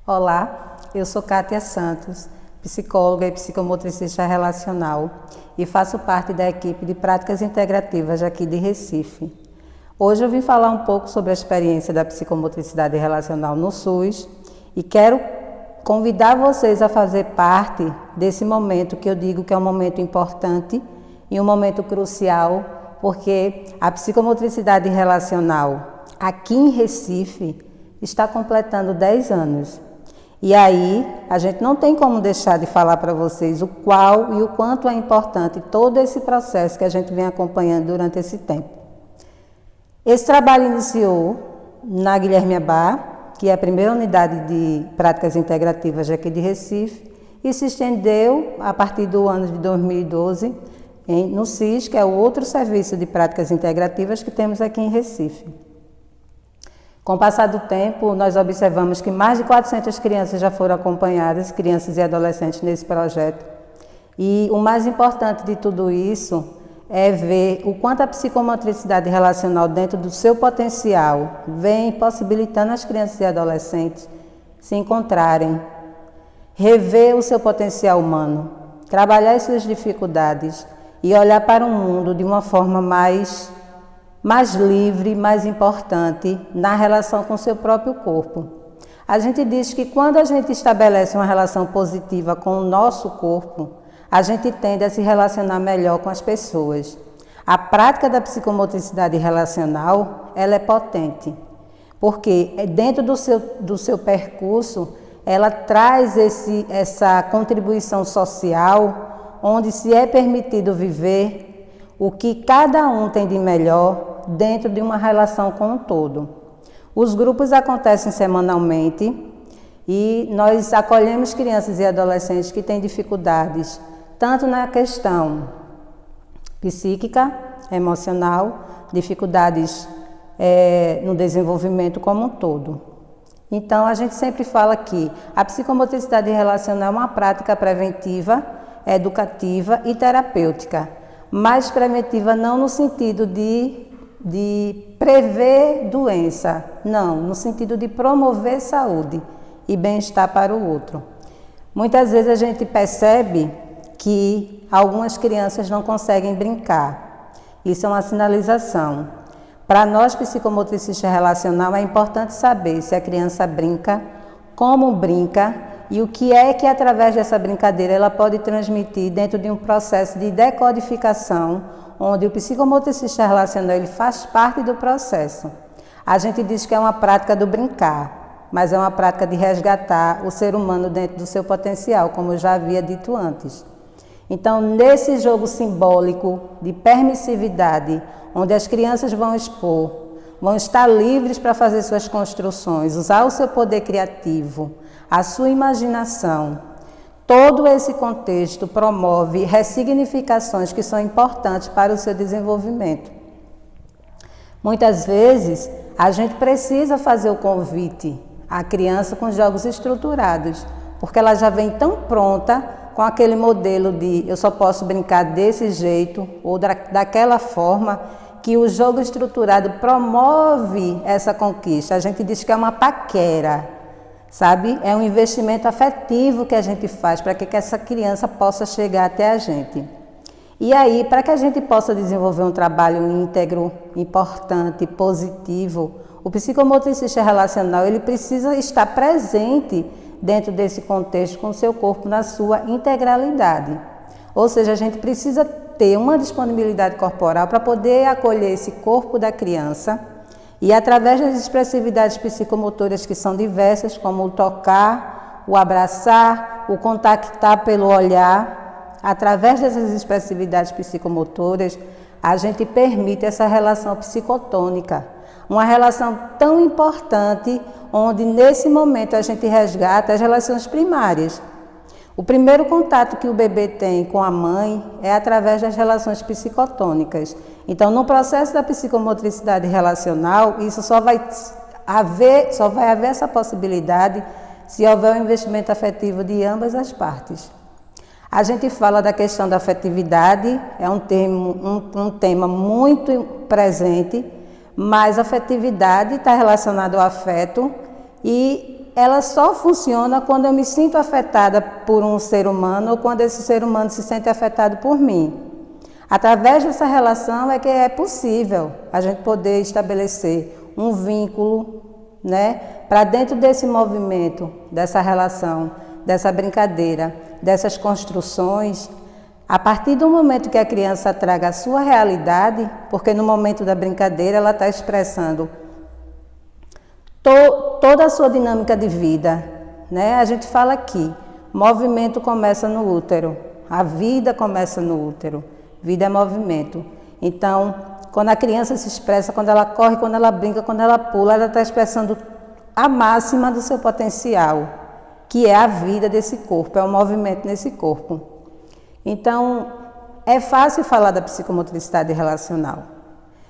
Olá, eu sou Kátia Santos, psicóloga e psicomotricista relacional e faço parte da equipe de práticas integrativas aqui de Recife. Hoje eu vim falar um pouco sobre a experiência da psicomotricidade relacional no SUS e quero convidar vocês a fazer parte desse momento que eu digo que é um momento importante e um momento crucial, porque a psicomotricidade relacional aqui em Recife está completando 10 anos. E aí, a gente não tem como deixar de falar para vocês o qual e o quanto é importante todo esse processo que a gente vem acompanhando durante esse tempo. Esse trabalho iniciou na Guilherme Abá, que é a primeira unidade de práticas integrativas aqui de Recife, e se estendeu a partir do ano de 2012 no CIS, que é o outro serviço de práticas integrativas que temos aqui em Recife. Com o passar do tempo, nós observamos que mais de 400 crianças já foram acompanhadas, crianças e adolescentes, nesse projeto. E o mais importante de tudo isso é ver o quanto a psicomotricidade relacional, dentro do seu potencial, vem possibilitando as crianças e adolescentes se encontrarem, rever o seu potencial humano, trabalhar as suas dificuldades e olhar para o mundo de uma forma mais livre, mais importante na relação com o seu próprio corpo. A gente diz que quando a gente estabelece uma relação positiva com o nosso corpo, a gente tende a se relacionar melhor com as pessoas. A prática da psicomotricidade relacional, ela é potente, porque dentro do seu percurso, ela traz essa contribuição social, onde se é permitido viver o que cada um tem de melhor dentro de uma relação com o todo. Os grupos acontecem semanalmente e nós acolhemos crianças e adolescentes que têm dificuldades, tanto na questão psíquica, emocional, dificuldades no desenvolvimento como um todo. Então, a gente sempre fala que a psicomotricidade relacional é uma prática preventiva, educativa e terapêutica, mas preventiva não no sentido de prever doença, não, no sentido de promover saúde e bem-estar para o outro. Muitas vezes a gente percebe que algumas crianças não conseguem brincar. Isso é uma sinalização. Para nós, psicomotricistas relacional, é importante saber se a criança brinca, como brinca e o que é que, através dessa brincadeira, ela pode transmitir dentro de um processo de decodificação, onde o psicomotricista relacional ele faz parte do processo. A gente diz que é uma prática do brincar, mas é uma prática de resgatar o ser humano dentro do seu potencial, como eu já havia dito antes. Então, nesse jogo simbólico de permissividade, onde as crianças vão expor, vão estar livres para fazer suas construções, usar o seu poder criativo, a sua imaginação, todo esse contexto promove ressignificações que são importantes para o seu desenvolvimento. Muitas vezes, a gente precisa fazer o convite à criança com jogos estruturados, porque ela já vem tão pronta com aquele modelo de eu só posso brincar desse jeito ou daquela forma, que o jogo estruturado promove essa conquista. A gente diz que é uma paquera, sabe? É um investimento afetivo que a gente faz para que essa criança possa chegar até a gente. E aí, para que a gente possa desenvolver um trabalho íntegro, importante, positivo, o psicomotricista relacional ele precisa estar presente dentro desse contexto com o seu corpo na sua integralidade. Ou seja, a gente precisa ter uma disponibilidade corporal para poder acolher esse corpo da criança e, através das expressividades psicomotoras que são diversas, como o tocar, o abraçar, o contactar pelo olhar, através dessas expressividades psicomotoras, a gente permite essa relação psicotônica, uma relação tão importante, onde nesse momento a gente resgata as relações primárias. O primeiro contato que o bebê tem com a mãe é através das relações psicotônicas. Então, no processo da psicomotricidade relacional, isso só vai haver essa possibilidade se houver um investimento afetivo de ambas as partes. A gente fala da questão da afetividade, é um tema muito presente, mas a afetividade está relacionada ao afeto e ela só funciona quando eu me sinto afetada por um ser humano ou quando esse ser humano se sente afetado por mim. Através dessa relação é que é possível a gente poder estabelecer um vínculo, né, para dentro desse movimento, dessa relação, dessa brincadeira, dessas construções. A partir do momento que a criança traga a sua realidade, porque no momento da brincadeira ela está expressando toda a sua dinâmica de vida, né? A gente fala aqui, movimento começa no útero, a vida começa no útero, vida é movimento. Então, quando a criança se expressa, quando ela corre, quando ela brinca, quando ela pula, ela está expressando a máxima do seu potencial, que é a vida desse corpo, é o movimento nesse corpo. Então, é fácil falar da psicomotricidade relacional.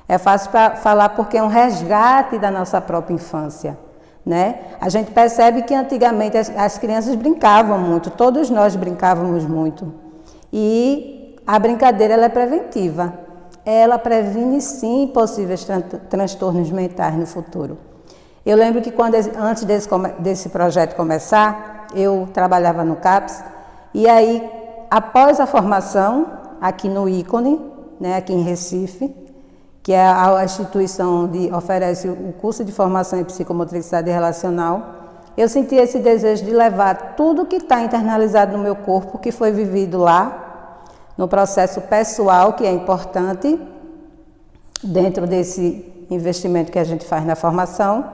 É fácil falar porque é um resgate da nossa própria infância, né? A gente percebe que antigamente as crianças brincavam muito, todos nós brincávamos muito. E a brincadeira ela é preventiva. Ela previne sim possíveis transtornos mentais no futuro. Eu lembro que antes desse projeto começar, eu trabalhava no CAPS e aí, após a formação, aqui no Ícone, né, aqui em Recife, que é a instituição que oferece o curso de formação em psicomotricidade relacional, eu senti esse desejo de levar tudo que está internalizado no meu corpo, que foi vivido lá, no processo pessoal, que é importante, dentro desse investimento que a gente faz na formação,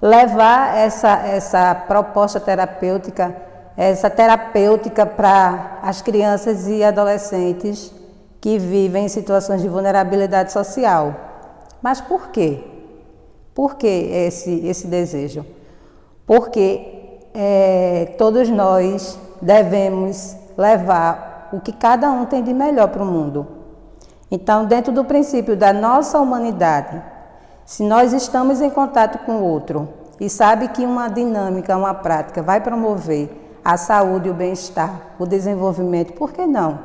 levar essa proposta terapêutica, para as crianças e adolescentes que vivem em situações de vulnerabilidade social. Mas por quê? Por que esse desejo? Porque todos nós devemos levar o que cada um tem de melhor para o mundo. Então, dentro do princípio da nossa humanidade, se nós estamos em contato com o outro e sabe que uma dinâmica, uma prática vai promover a saúde, o bem-estar, o desenvolvimento, por que não?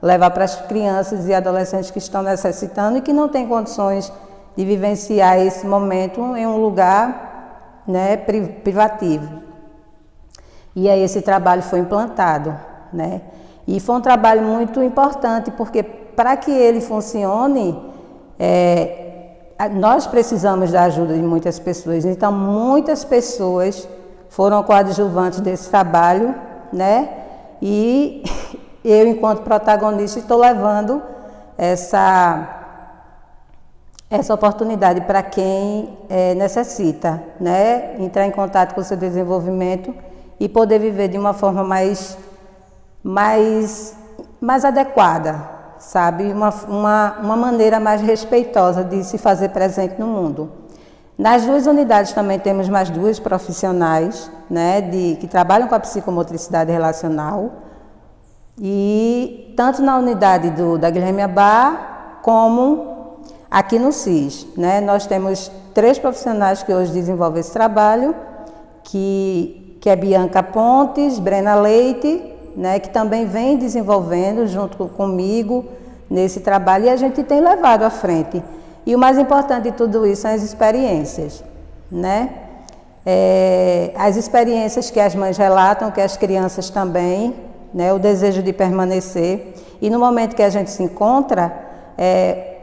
Levar para as crianças e adolescentes que estão necessitando e que não têm condições de vivenciar esse momento em um lugar, né, privativo. E aí esse trabalho foi implantado, né? E foi um trabalho muito importante, porque para que ele funcione, nós precisamos da ajuda de muitas pessoas. Então, muitas pessoas foram coadjuvantes desse trabalho, né? E eu, enquanto protagonista, estou levando essa oportunidade para quem necessita, né? Entrar em contato com o seu desenvolvimento e poder viver de uma forma mais adequada, sabe? Uma maneira mais respeitosa de se fazer presente no mundo. Nas duas unidades também temos mais duas profissionais, né, que trabalham com a psicomotricidade relacional. E tanto na unidade da Guilherme Abá, como aqui no CIS, né? Nós temos 3 profissionais que hoje desenvolvem esse trabalho, que é Bianca Pontes, Brena Leite, né? Que também vem desenvolvendo junto comigo nesse trabalho e a gente tem levado à frente. E o mais importante de tudo isso são as experiências, né? As experiências que as mães relatam, que as crianças também, né, o desejo de permanecer. E no momento que a gente se encontra,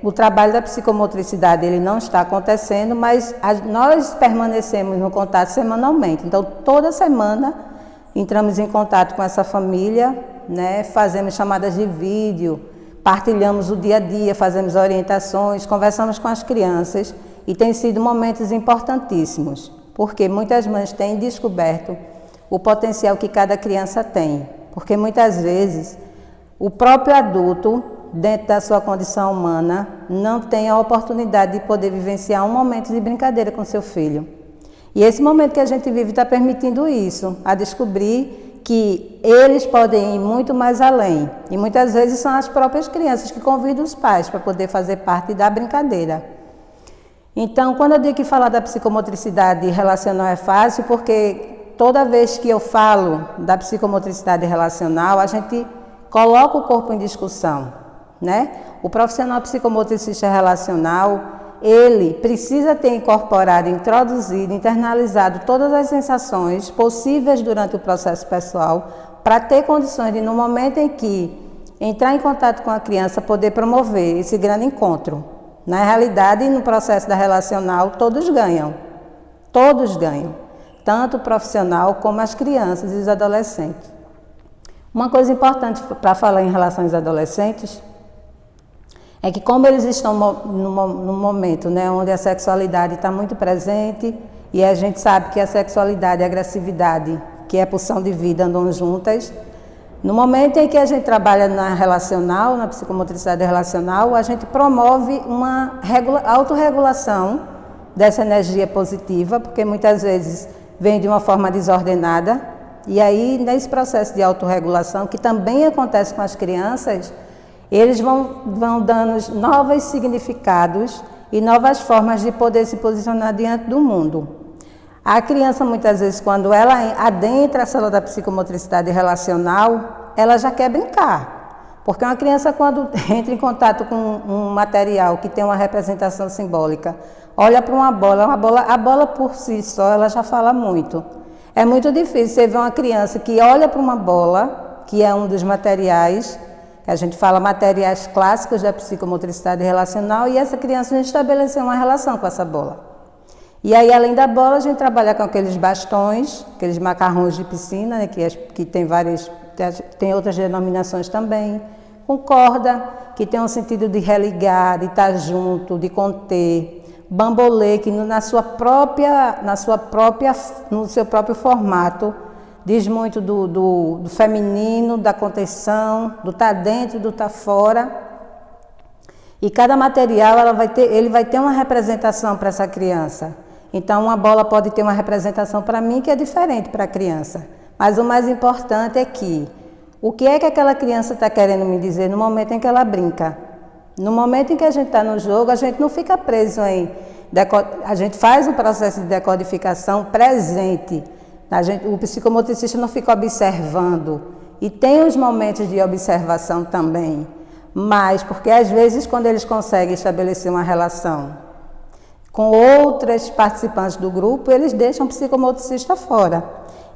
o trabalho da psicomotricidade ele não está acontecendo, mas nós permanecemos no contato semanalmente. Então, toda semana entramos em contato com essa família, né, fazemos chamadas de vídeo, partilhamos o dia a dia, fazemos orientações, conversamos com as crianças e tem sido momentos importantíssimos, porque muitas mães têm descoberto o potencial que cada criança tem. Porque muitas vezes o próprio adulto, dentro da sua condição humana, não tem a oportunidade de poder vivenciar um momento de brincadeira com seu filho. E esse momento que a gente vive está permitindo isso, a descobrir que eles podem ir muito mais além. E muitas vezes são as próprias crianças que convidam os pais para poder fazer parte da brincadeira. Então, quando eu digo que falar da psicomotricidade relacional é fácil, porque toda vez que eu falo da psicomotricidade relacional, a gente coloca o corpo em discussão, né? O profissional psicomotricista relacional, ele precisa ter incorporado, introduzido, internalizado todas as sensações possíveis durante o processo pessoal para ter condições de, no momento em que entrar em contato com a criança, poder promover esse grande encontro. Na realidade, no processo da relacional, todos ganham, tanto o profissional como as crianças e os adolescentes. Uma coisa importante para falar em relação aos adolescentes é que, como eles estão no momento, né, onde a sexualidade está muito presente, e a gente sabe que a sexualidade e a agressividade, que é a pulsão de vida, andam juntas, no momento em que a gente trabalha na relacional, na psicomotricidade relacional, a gente promove uma autorregulação dessa energia positiva, porque muitas vezes vem de uma forma desordenada, e aí nesse processo de autorregulação, que também acontece com as crianças, eles vão dando novos significados e novas formas de poder se posicionar diante do mundo. A criança, muitas vezes, quando ela adentra a sala da psicomotricidade relacional, ela já quer brincar. Porque uma criança, quando entra em contato com um material que tem uma representação simbólica, olha para uma bola, a bola por si só, ela já fala muito. É muito difícil você ver uma criança que olha para uma bola, que é um dos materiais, que a gente fala materiais clássicos da psicomotricidade relacional, e essa criança não estabeleceu uma relação com essa bola. E aí, além da bola, a gente trabalha com aqueles bastões, aqueles macarrões de piscina, né, que tem outras denominações também, com corda, que tem um sentido de religar, de estar junto, de conter, bambolê, que no seu próprio formato, diz muito do feminino, da contenção, do estar dentro, do estar fora. E cada material ele vai ter uma representação para essa criança. Então, uma bola pode ter uma representação para mim que é diferente para a criança. Mas o mais importante é que o que é que aquela criança está querendo me dizer no momento em que ela brinca. No momento em que a gente está no jogo, a gente não fica preso a gente faz um processo de decodificação presente. O psicomotricista não fica observando. E tem os momentos de observação também. Mas, porque às vezes quando eles conseguem estabelecer uma relação com outras participantes do grupo, eles deixam o psicomotricista fora.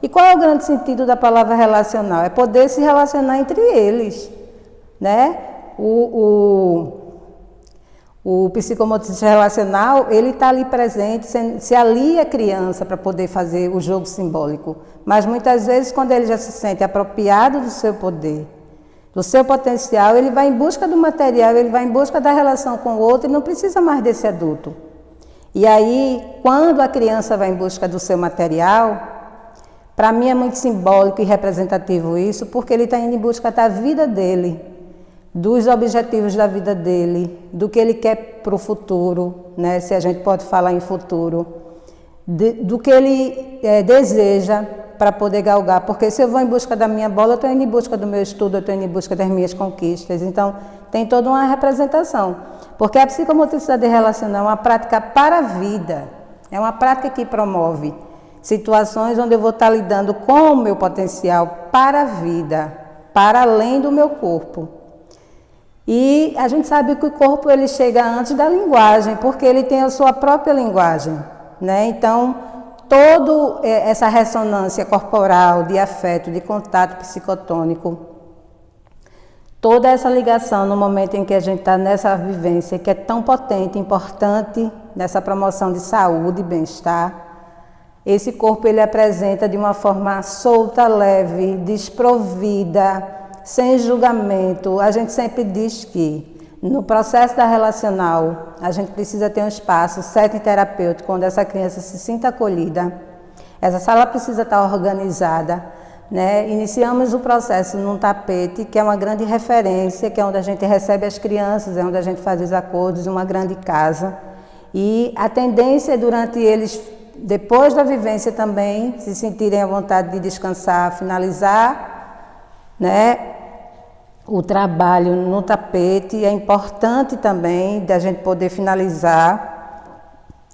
E qual é o grande sentido da palavra relacional? É poder se relacionar entre eles, né? O psicomotricista relacional, ele está ali presente, se alia a criança para poder fazer o jogo simbólico. Mas muitas vezes, quando ele já se sente apropriado do seu poder, do seu potencial, ele vai em busca do material, ele vai em busca da relação com o outro e não precisa mais desse adulto. E aí, quando a criança vai em busca do seu material, para mim é muito simbólico e representativo isso, porque ele está indo em busca da vida dele, dos objetivos da vida dele, do que ele quer para o futuro, né? Se a gente pode falar em futuro, do que ele deseja para poder galgar. Porque se eu vou em busca da minha bola, eu estou indo em busca do meu estudo, eu estou indo em busca das minhas conquistas. Então, tem toda uma representação. Porque a psicomotricidade relacional é uma prática para a vida, é uma prática que promove situações onde eu vou estar lidando com o meu potencial para a vida, para além do meu corpo. E a gente sabe que o corpo ele chega antes da linguagem, porque ele tem a sua própria linguagem, né? Então, toda essa ressonância corporal, de afeto, de contato psicotônico, toda essa ligação no momento em que a gente está nessa vivência, que é tão potente, importante, nessa promoção de saúde e bem-estar, esse corpo ele apresenta de uma forma solta, leve, desprovida, sem julgamento. A gente sempre diz que no processo da relacional, a gente precisa ter um espaço setting terapêutico, onde essa criança se sinta acolhida. Essa sala precisa estar organizada, né? Iniciamos o processo num tapete, que é uma grande referência, que é onde a gente recebe as crianças, é onde a gente faz os acordos, uma grande casa. E a tendência é durante eles, depois da vivência também, se sentirem à vontade de descansar, finalizar, né, o trabalho no tapete. É importante também da gente poder finalizar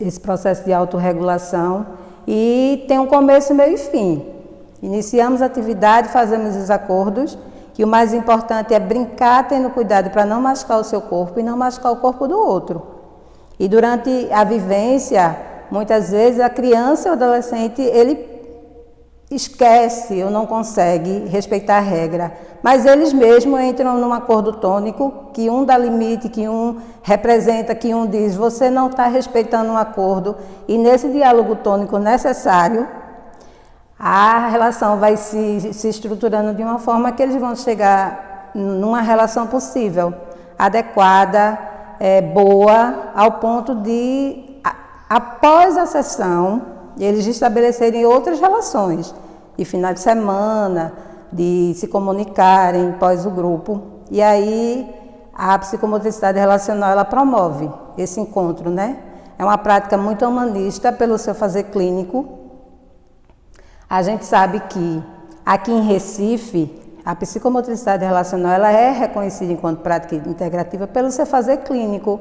esse processo de autorregulação e tem um começo, meio e fim. Iniciamos a atividade, fazemos os acordos, que o mais importante é brincar tendo cuidado para não machucar o seu corpo e não machucar o corpo do outro. E durante a vivência, muitas vezes a criança ou adolescente, ele esquece ou não consegue respeitar a regra, mas eles mesmos entram num acordo tônico, que um dá limite, que um representa, que um diz, você não está respeitando um acordo, e nesse diálogo tônico necessário, a relação vai se estruturando de uma forma que eles vão chegar numa relação possível, adequada, boa, ao ponto de, após a sessão, eles estabelecerem outras relações, de final de semana, de se comunicarem pós o grupo. E aí a psicomotricidade relacional, ela promove esse encontro, né? É uma prática muito humanista pelo seu fazer clínico. A gente sabe que aqui em Recife, a psicomotricidade relacional, ela é reconhecida enquanto prática integrativa pelo seu fazer clínico,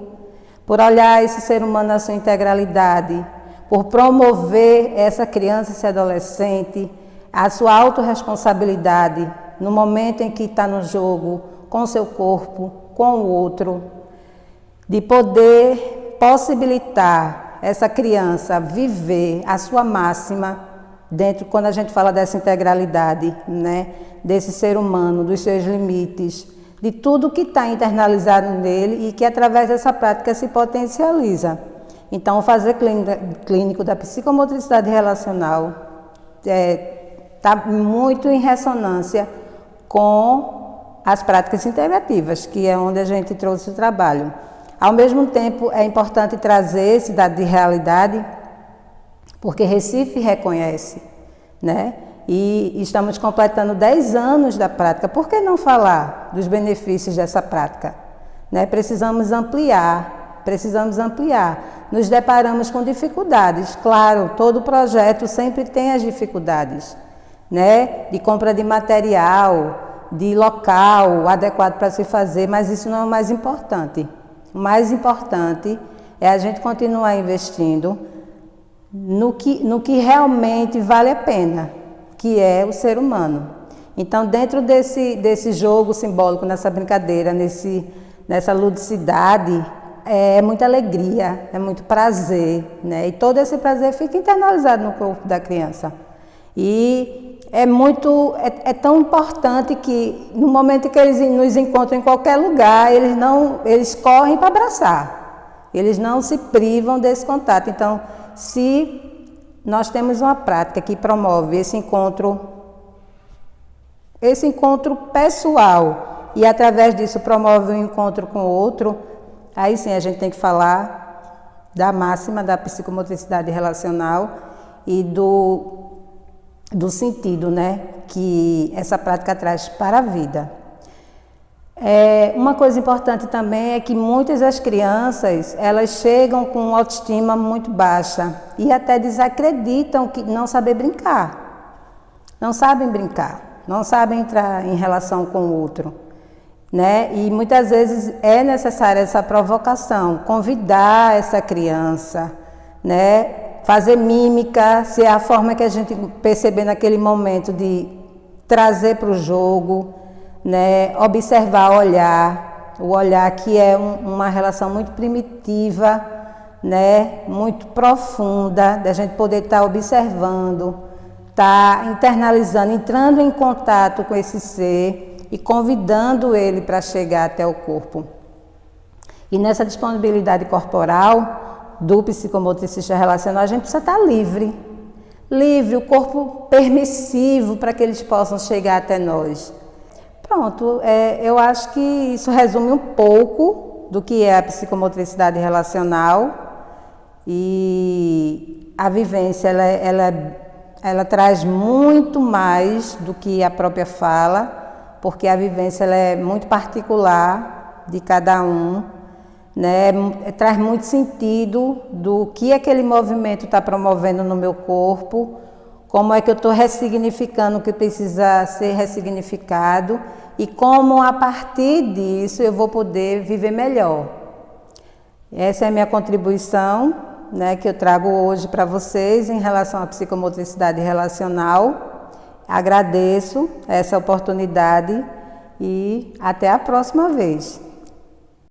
por olhar esse ser humano na sua integralidade, por promover essa criança, esse adolescente, a sua autorresponsabilidade no momento em que está no jogo, com o seu corpo, com o outro, de poder possibilitar essa criança viver a sua máxima dentro, quando a gente fala dessa integralidade, né, desse ser humano, dos seus limites, de tudo que está internalizado nele e que através dessa prática se potencializa. Então, o fazer clínico da psicomotricidade relacional está muito em ressonância com as práticas integrativas, que é onde a gente trouxe o trabalho. Ao mesmo tempo, é importante trazer esse dado de realidade, porque Recife reconhece, né? E estamos completando 10 anos da prática. Por que não falar dos benefícios dessa prática? Né? Precisamos ampliar. Nos deparamos com dificuldades, claro, todo projeto sempre tem as dificuldades, né? De compra de material, de local adequado para se fazer, mas isso não é o mais importante. O mais importante é a gente continuar investindo no que realmente vale a pena, que é o ser humano. Então, dentro desse jogo simbólico, nessa brincadeira, nessa ludicidade, é muita alegria, é muito prazer, né? E todo esse prazer fica internalizado no corpo da criança. E é tão importante que no momento que eles nos encontram em qualquer lugar, eles correm para abraçar. Eles não se privam desse contato. Então, se nós temos uma prática que promove esse encontro pessoal e através disso promove um encontro com o outro, aí sim a gente tem que falar da máxima da psicomotricidade relacional e do sentido, né, que essa prática traz para a vida. Uma coisa importante também é que muitas das crianças, elas chegam com autoestima muito baixa e até desacreditam que não sabem brincar. Não sabem brincar, não sabem entrar em relação com o outro. Né? E muitas vezes é necessária essa provocação, convidar essa criança, né? Fazer mímica, se é a forma que a gente perceber naquele momento de trazer para o jogo, né? Observar o olhar que é uma relação muito primitiva, né? Muito profunda, da gente poder estar observando, estar internalizando, entrando em contato com esse ser, e convidando ele para chegar até o corpo. E nessa disponibilidade corporal do psicomotricista relacional, a gente precisa estar livre, o corpo permissivo para que eles possam chegar até nós. Pronto, eu acho que isso resume um pouco do que é a psicomotricidade relacional, e a vivência ela traz muito mais do que a própria fala, porque a vivência ela é muito particular de cada um, né? Traz muito sentido do que aquele movimento está promovendo no meu corpo, como é que eu estou ressignificando o que precisa ser ressignificado e como a partir disso eu vou poder viver melhor. Essa é a minha contribuição, né, que eu trago hoje para vocês em relação à psicomotricidade relacional. Agradeço essa oportunidade e até a próxima vez.